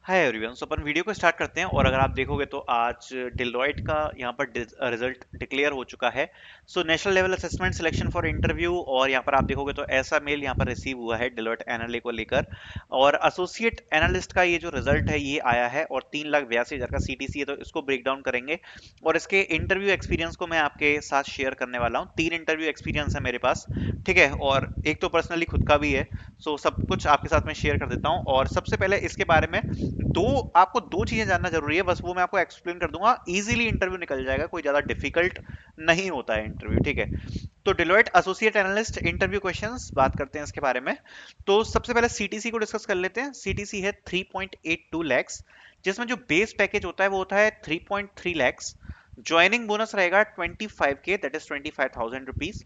हाय everyone. So अपन video को start करते हैं और अगर आप देखोगे तो आज डिलॉयट का यहाँ पर रिजल्ट डिक्लेयर हो चुका है। So national level assessment selection for interview, और यहाँ पर आप देखोगे तो ऐसा मेल यहाँ पर रिसीव हुआ है डिलॉयट एनएलए को लेकर। और एसोसिएट एनालिस्ट का ये जो रिजल्ट है ये आया है और 3,82,000 का सीटीसी है, तो इसको ब्रेक डाउन करेंगे। और इसके इंटरव्यू एक्सपीरियंस को मैं आपके साथ शेयर करने वाला हूँ। 3 इंटरव्यू एक्सपीरियंस है मेरे पास, ठीक है, और एक तो पर्सनली खुद का भी है। सो सब कुछ आपके साथ में शेयर कर देता हूँ। और सबसे पहले इसके बारे में दो आपको दो चीजें जानना जरूरी है, बस वो मैं आपको एक्सप्लेन कर दूंगा। इजीली इंटरव्यू निकल जाएगा, कोई ज्यादा डिफिकल्ट नहीं होता है इंटरव्यू, ठीक है। तो Deloitte associate analyst interview questions बात करते हैं इसके बारे में। तो सबसे पहले सीटीसी को डिस्कस कर लेते हैं। सीटीसी है 3.82 लैक्स, जिसमें जो बेस पैकेज होता है वो होता है 3.3 लैक्स। ज्वाइनिंग बोनस रहेगा 25 K, that is 25,000 rupees.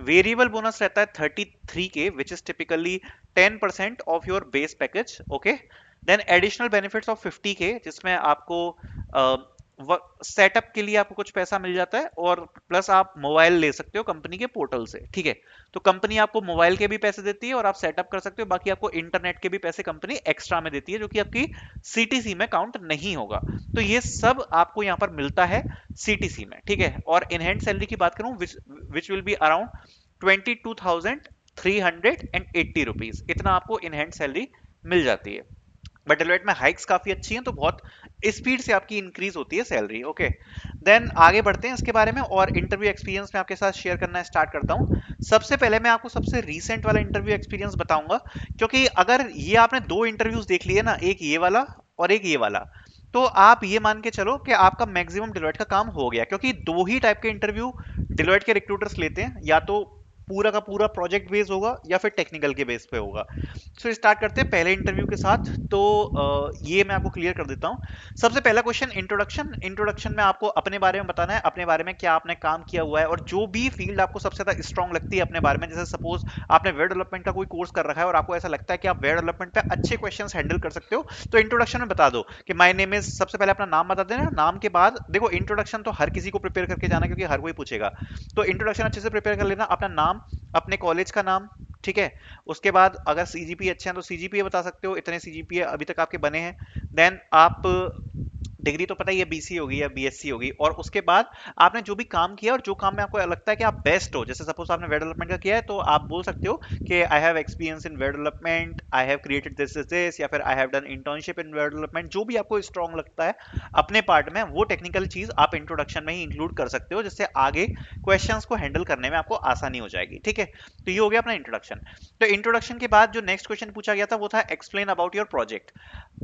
Variable bonus रहता है 33 K, which is typically 10% of your base package, okay. Then additional benefits of 50 K, जिसमें आपको सेटअप के लिए आपको कुछ पैसा मिल जाता है, और प्लस आप मोबाइल ले सकते हो कंपनी के पोर्टल से, ठीक है। तो कंपनी आपको मोबाइल के भी पैसे देती है और आप सेटअप कर सकते हो। बाकी आपको इंटरनेट के भी पैसे कंपनी एक्स्ट्रा में देती है, जो कि आपकी सीटीसी में काउंट नहीं होगा। तो ये सब आपको यहाँ पर मिलता है सीटीसी में, ठीक है। और इनहैंड सैलरी की बात करूं, which will be around 22,380 rupees, इतना आपको इनहैंड सैलरी मिल जाती है। बट डेलोइट में हाइक्स काफी अच्छी हैं, तो बहुत स्पीड से आपकी इंक्रीज होती है सैलरी, ओके। देन आगे बढ़ते हैं इसके बारे में, और इंटरव्यू एक्सपीरियंस मैं आपके साथ शेयर करना स्टार्ट करता हूं। सबसे पहले मैं आपको सबसे रीसेंट वाला इंटरव्यू एक्सपीरियंस बताऊंगा, क्योंकि अगर ये आपने दो इंटरव्यूज देख लिए ना, एक ये वाला और एक ये वाला, तो आप ये मान के चलो कि आपका मैक्सिमम डिलॉयट का काम हो गया, क्योंकि दो ही टाइप के इंटरव्यू डिलॉयट के रिक्रूटर्स लेते हैं, या तो पूरा का पूरा प्रोजेक्ट बेस होगा या फिर टेक्निकल के बेस पे होगा। सो स्टार्ट करते हैं पहले इंटरव्यू के साथ। तो ये मैं आपको क्लियर कर देता हूँ। सबसे पहला क्वेश्चन, इंट्रोडक्शन। इंट्रोडक्शन में आपको अपने बारे में बताना है, अपने बारे में क्या आपने काम किया हुआ है, और जो भी फील्ड आपको सबसे ज्यादा स्ट्रांग लगती है अपने बारे में। जैसे सपोज आपने वेब डेवलपमेंट का कोई कोर्स कर रखा है और आपको ऐसा लगता है कि आप वेब डेवलपमेंट पे अच्छे क्वेश्चन हैंडल कर सकते हो, तो इंट्रोडक्शन में बता दो कि माय नेम इज, सबसे पहले अपना नाम बता देना। नाम के बाद देखो, इंट्रोडक्शन तो हर किसी को प्रिपेयर करके जाना, क्योंकि हर कोई पूछेगा। तो इंट्रोडक्शन अच्छे से प्रिपेयर कर लेना, अपना नाम, अपने कॉलेज का नाम, ठीक है। उसके बाद अगर सीजीपीए अच्छे हैं तो सीजीपीए बता सकते हो, इतने सीजीपीए अभी तक आपके बने हैं। देन आप डिग्री तो पता ही है, बीसी होगी या बीएससी होगी। और उसके बाद आपने जो भी काम किया और जो काम में आपको लगता है कि आप बेस्ट हो, जैसे सपोज आपने वेब डेवलपमेंट का किया है तो आप बोल सकते हो कि I have experience in web development, I have created this, या फिर I have done internship in web development. जो भी आपको स्ट्रांग लगता है अपने पार्ट में, वो टेक्निकल चीज आप इंट्रोडक्शन में ही इंक्लूड कर सकते हो, जिससे आगे क्वेश्चंस को हैंडल करने में आपको आसानी हो जाएगी, ठीक है। तो ये हो गया अपना इंट्रोडक्शन। तो इंट्रोडक्शन के बाद जो नेक्स्ट क्वेश्चन पूछा गया था वो था एक्सप्लेन अबाउट योर प्रोजेक्ट।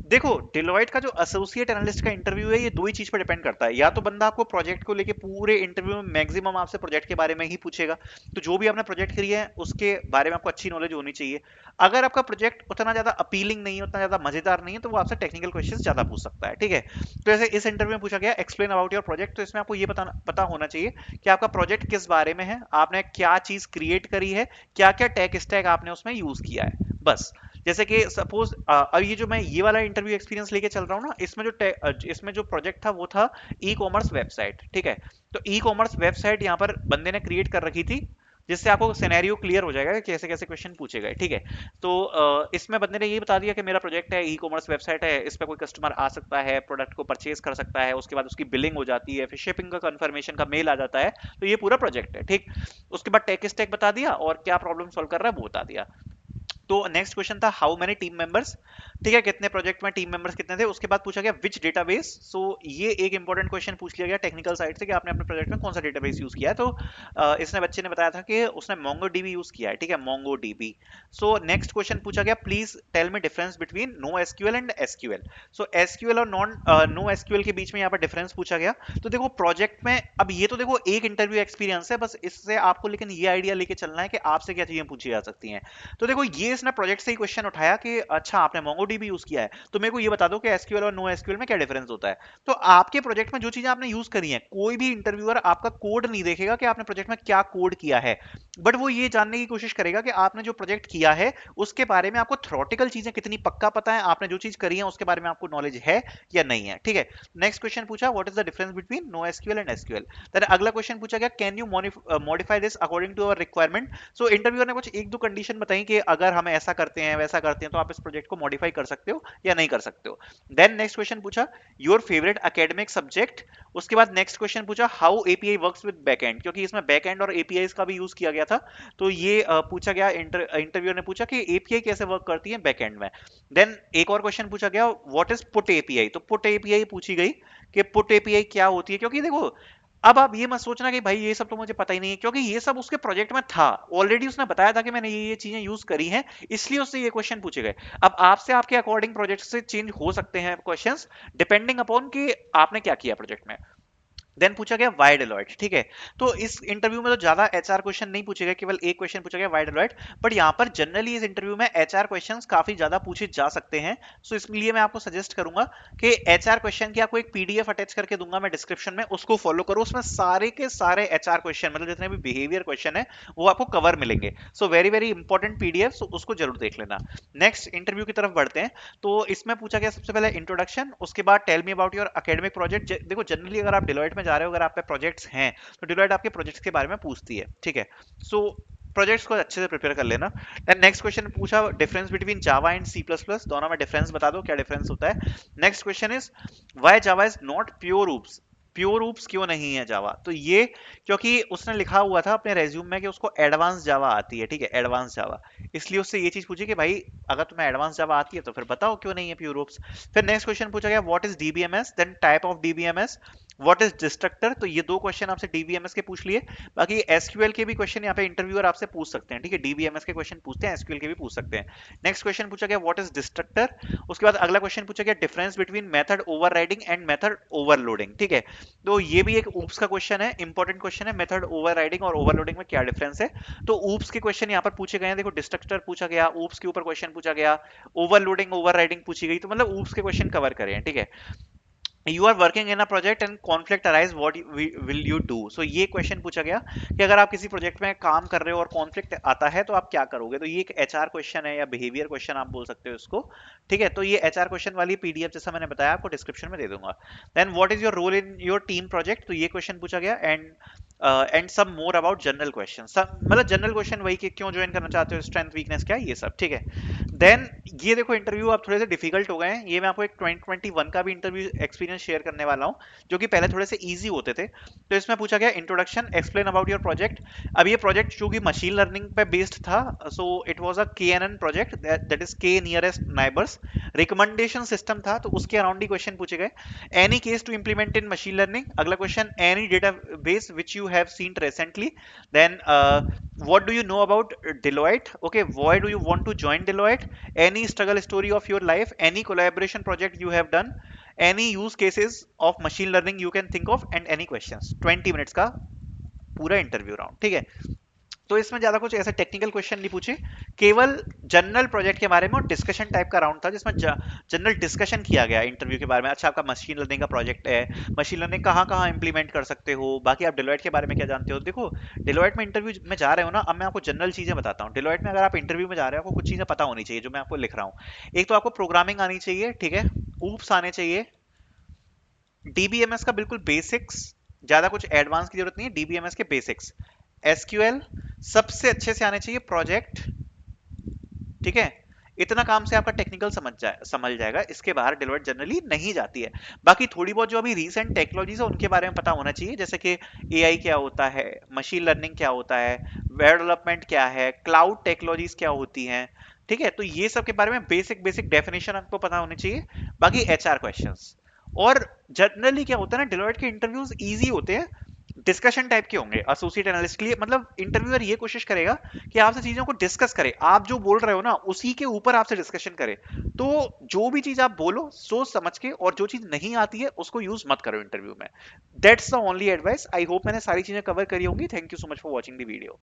देखो, डिलॉयट का जो एसोसिएट एनालिस्ट का इंटरव्यू है, ये दो ही चीज पर डिपेंड करता है। या तो बंदा आपको प्रोजेक्ट को लेके पूरे इंटरव्यू में मैक्सिमम आपसे प्रोजेक्ट के बारे में ही पूछेगा, तो जो भी आपने प्रोजेक्ट किया है उसके बारे में आपको अच्छी नॉलेज होनी चाहिए। अगर आपका प्रोजेक्ट उतना ज्यादा अपीलिंग नहीं है, उतना ज्यादा मजेदार नहीं है, तो वो आपसे टेक्निकल क्वेश्चन ज्यादा पूछ सकता है, ठीक है। तो ऐसे इस इंटरव्यू में पूछा गया एक्सप्लेन अबाउट योर प्रोजेक्ट, तो इसमें आपको ये पता होना चाहिए कि आपका प्रोजेक्ट किस बारे में है, आपने क्या चीज क्रिएट करी है, क्या क्या टेक स्टैक आपने उसमें यूज किया है, बस। जैसे कि सपोज अब ये जो मैं ये वाला इंटरव्यू एक्सपीरियंस लेके चल रहा हूँ ना, इसमें जो प्रोजेक्ट था वो था ई कॉमर्स वेबसाइट, ठीक है। तो ई कॉमर्स वेबसाइट यहाँ पर बंदे ने क्रिएट कर रखी थी, जिससे आपको सिनेरियो क्लियर हो जाएगा कि कैसे कैसे क्वेश्चन पूछे गए, ठीक है। तो इसमें बंदे ने ये बता दिया कि मेरा प्रोजेक्ट है, ई कॉमर्स वेबसाइट है, इस पर कोई कस्टमर आ सकता है, प्रोडक्ट को परचेज कर सकता है, उसके बाद उसकी बिलिंग हो जाती है, फिर शिपिंग का कंफर्मेशन का मेल आ जाता है। तो ये पूरा प्रोजेक्ट है, ठीक। उसके बाद टेक स्टैक बता दिया और क्या प्रॉब्लम सॉल्व कर रहा है वो बता दिया। तो नेक्स्ट क्वेश्चन था हाउ मेनी टीम मेंबर्स, ठीक है, कितने प्रोजेक्ट में टीम मेंबर्स कितने थे। उसके बाद पूछा गया विच डेटाबेस। सो ये एक इंपॉर्टेंट क्वेश्चन पूछ लिया गया टेक्निकल साइड से कि आपने अपने प्रोजेक्ट में कौन सा डेटाबेस यूज किया है। तो इसने बच्चे ने बताया था कि उसने मोंगोडीबी यूज किया है, ठीक है, मोंगोडीबी। सो नेक्स्ट क्वेश्चन पूछा गया please tell me difference between no SQL and SQL. So SQL और नॉन नो एसक्यूएल के बीच में यहाँ पर डिफरेंस पूछा गया। तो देखो प्रोजेक्ट में, अब ये तो देखो एक इंटरव्यू एक्सपीरियंस है, बस इससे आपको लेकिन ये आइडिया लेके चलना है कि आपसे क्या चीजें पूछी जा सकती हैं। तो देखो ये इसने प्रोजेक्ट से ही क्वेश्चन उठाया कि अच्छा आपने मोंगोडीबी यूज किया है, तो मेरे को ये बता दो कि एसक्यूएल और नो एसक्यूएल में क्या डिफरेंस होता है। तो आपके प्रोजेक्ट में जो चीजें आपने यूज करी हैं, कोई भी इंटरव्यूअर आपका कोड नहीं देखेगा कि आपने प्रोजेक्ट में क्या कोड किया है, बट वो ये जानने की कोशिश करेगा कि आपने जो प्रोजेक्ट किया है उसके बारे में आपको थ्योरेटिकल चीजें कितनी पक्का पता है, आपने जो चीज करी है उसके बारे में आपको नॉलेज है या नहीं है, ठीक है। नेक्स्ट क्वेश्चन पूछा what is the difference between no SQL and SQL. Then अगला क्वेश्चन पूछा गया can you modify this according to our requirement. So interviewer ने कुछ एक दो कंडीशन बताई कि अगर हमें हम ऐसा करते हैं वैसा करते हैं, तो आप इस प्रोजेक्ट को मॉडिफाई कर सकते हो या नहीं कर सकते हो। देन नेक्स्ट क्वेश्चन पूछा योर फेवरेट एकेडमिक सब्जेक्ट। उसके बाद नेक्स्ट क्वेश्चन पूछा how API works with backend, क्योंकि इसमें बैकएंड और एपीआई का भी यूज किया गया था, तो ये पूछा गया, इंटरव्यूअर ने पूछा कि एपीआई कैसे वर्क करती है बैकएंड में। देन एक और क्वेश्चन पूछा गया व्हाट इज पुट एपीआई, तो पुट एपीआई पूछी गई कि पुट एपीआई क्या होती है, क्योंकि देखो अब आप ये मत सोचना कि भाई ये सब तो मुझे पता ही नहीं है, क्योंकि ये सब उसके प्रोजेक्ट में था ऑलरेडी, उसने बताया था कि मैंने ये चीजें यूज करी हैं, इसलिए उससे ये क्वेश्चन पूछे गए। अब आपसे आपके अकॉर्डिंग प्रोजेक्ट से चेंज हो सकते हैं क्वेश्चंस, डिपेंडिंग अपॉन कि आपने क्या किया प्रोजेक्ट में। देन पूछा गया वाई डेलॉयट, ठीक है। तो इस इंटरव्यू में तो ज्यादा एचआर क्वेश्चन नहीं पूछे गए, केवल एक क्वेश्चन पूछा गया वाई डेलॉयट, बट यहाँ पर जनरली इस इंटरव्यू में एचआर क्वेश्चंस काफी ज्यादा पूछे जा सकते हैं। सो इसलिए मैं आपको सजेस्ट करूंगा कि एचआर क्वेश्चन की आपको एक पीडीएफ अटैच करके दूंगा मैं डिस्क्रिप्शन में, उसको फॉलो करो, उसमें सारे के सारे एचआर क्वेश्चन मतलब जितने भी बिहेवियर क्वेश्चन है वो आपको कवर मिलेंगे। So very very important PDF, so उसको जरूर देख लेना। नेक्स्ट इंटरव्यू की तरफ बढ़ते हैं। तो इसमें पूछा गया सबसे पहले इंट्रोडक्शन, उसके बाद tell me about your academic project. देखो जनरली अगर आप डिलॉयट में जा रहे हो, अगर आप पे प्रोजेक्ट्स हैं, तो डिलॉयट आपके प्रोजेक्ट्स के बारे में पूछती है, ठीक है। सो प्रोजेक्ट्स को अच्छे से प्रिपेयर कर लेना। देन नेक्स्ट क्वेश्चन पूछा difference between Java and C plus plus, दोनों में डिफरेंस बता दो क्या डिफरेंस होता है। Next question is why Java is not pure OOPs, pure OOPs क्यों नहीं है जावा, तो ये क्योंकि उसने लिखा हुआ था अपने रेज्यूम में कि उसको एडवांस जावा आती है, ठीक है, एडवांस जावा, इसलिए उससे ये चीज पूछी कि भाई अगर तुम्हें एडवांस जावा आती है तो फिर बताओ क्यों नहीं है प्योर ऊप्स। फिर नेक्स्ट क्वेश्चन पूछा गया what is DBMS, then type of DBMS, what is destructor, तो ये दो क्वेश्चन आपसे डीबीएमएस के पूछ लिए। बाकी एसक्यूएल के भी क्वेश्चन यहाँ पे इंटरव्यूअर आपसे पूछ सकते हैं, ठीक है, डीबीएमएस के क्वेश्चन पूछते हैं, एसक्यूएल के भी पूछ सकते हैं। नेक्स्ट क्वेश्चन पूछा गया व्हाट इज डिस्ट्रक्टर, उसके बाद अगला क्वेश्चन पूछा गया difference between method overriding and method overloading, ठीक है। तो ये भी एक ऊप्स का क्वेश्चन है, इंपॉर्टेंट क्वेश्चन है, मेथड ओवरराइडिंग और ओवरलोडिंग में क्या डिफरेंस है। तो ऊप्स के क्वेश्चन यहाँ पर पूछे गए हैं, देखो डिस्ट्रक्टर पूछा गया, ऊप्स के ऊपर क्वेश्चन पूछा गया, ओवरलोडिंग ओवरराइडिंग पूछी गई, तो मतलब ऊप्स के क्वेश्चन कवर करे हैं, ठीक है। You are working in a project and conflict arise what will you do, so ये क्वेश्चन पूछा गया कि अगर आप किसी प्रोजेक्ट में काम कर रहे हो और कॉन्फ्लिक्ट आता है तो आप क्या करोगे, तो ये एक एचआर क्वेश्चन है या बिहेवियर क्वेश्चन आप बोल सकते हो इसको, ठीक है। तो ये एचआर क्वेश्चन वाली पीडीएफ जैसा मैंने बताया आपको डिस्क्रिप्शन में दे दूंगा। Then what is your role in your team project, तो ये क्वेश्चन पूछा गया, एंड सब मोर अबाउट जनरल क्वेश्चन, सब मतलब जनरल क्वेश्चन वही कि क्यों ज्वाइन करना चाहते हो, स्ट्रेंथ वीकनेस क्या है, ये सब, ठीक है। देन ये देखो इंटरव्यू आप थोड़े से डिफिकल्ट हो गए हैं, ये मैं आपको एक 2021 का भी इंटरव्यू एक्सपीरियंस शेयर करने वाला हूँ, जो कि पहले थोड़े से इजी होते थे। तो इसमें पूछा गया introduction explain about your project. अब ये प्रोजेक्ट जो कि मशीन लर्निंग पे बेस्ड था, so it was a KNN project, that is K nearest neighbours, recommendation system था, तो उसके अराउंड ही क्वेश्चन पूछे गए। Any case to implement in machine learning, अगला question any database which you have seen recently, then what do you know about Deloitte, okay, why do you want to join Deloitte, any struggle story of your life, any collaboration project you have done, any use cases of machine learning you can think of, and any questions। 20 minutes का पूरा interview round, ठीक है। तो इसमें ज्यादा कुछ ऐसे technical question नहीं पूछे, केवल जनरल प्रोजेक्ट के बारे में और डिस्कशन टाइप का राउंड था, जिसमें जनरल डिस्कशन किया गया इंटरव्यू के बारे में। अच्छा आपका मशीन लर्निंग का प्रोजेक्ट है, मशीन लर्निंग कहाँ कहाँ इंप्लीमेंट कर सकते हो, बाकी आप डिलॉयट के बारे में क्या जानते हो। देखो डिलॉयट में इंटरव्यू में जा रहे हो ना, अब मैं आपको जनरल चीजें बताता हूँ। डिलॉयट में अगर आप इंटरव्यू में जा रहे हो, आपको कुछ चीजें पता होनी चाहिए जो मैं आपको लिख रहा हूँ। एक तो आपको प्रोग्रामिंग आनी चाहिए, ठीक है, ऊप्स आने चाहिए, डीबीएमएस का बिल्कुल बेसिक्स, ज्यादा कुछ एडवांस की जरूरत नहीं है, डीबीएमएस के बेसिक्स, एसक्यूएल सबसे अच्छे से आने चाहिए, प्रोजेक्ट, ठीक है। इतना काम से आपका टेक्निकल समझ जाएगा, इसके बाहर डिलॉयट जनरली नहीं जाती है। बाकी थोड़ी बहुत जो अभी रीसेंट टेक्नोलॉजीज है उनके बारे में पता होना चाहिए, जैसे कि एआई क्या होता है, मशीन लर्निंग क्या होता है, वेब डेवलपमेंट क्या है, क्लाउड टेक्नोलॉजीज क्या होती हैं, ठीक है। तो ये सब के बारे में बेसिक बेसिक डेफिनेशन आपको पता होनी चाहिए। बाकी एचआर क्वेश्चंस, और जनरली क्या होता है ना, डिलॉयट के इंटरव्यूज इजी होते हैं, डिस्कशन टाइप के होंगे एसोसिएट एनालिस्ट के लिए, मतलब इंटरव्यूअर ये कोशिश करेगा कि आपसे चीजों को डिस्कस करे, आप जो बोल रहे हो ना उसी के ऊपर आपसे डिस्कशन करे। तो जो भी चीज आप बोलो सोच समझ के, और जो चीज नहीं आती है उसको यूज मत करो इंटरव्यू में। That's the only advice. I hope मैंने सारी चीजें कवर करी होंगी। Thank you so much for watching the video.